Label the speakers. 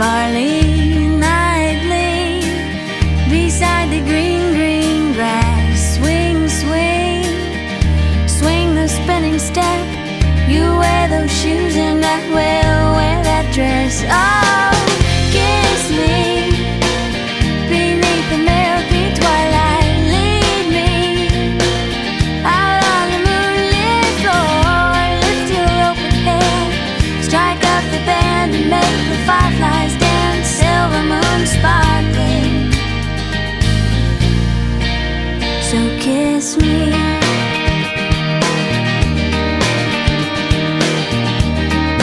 Speaker 1: barley nightly beside the green, green grass. Swing, swing, swing the spinning step. You wear those shoes and I will wear that dress. Oh, kiss me beneath the milky twilight. Lead me out on the moonlit floor. Lift your open hand, strike up the band and make the firefly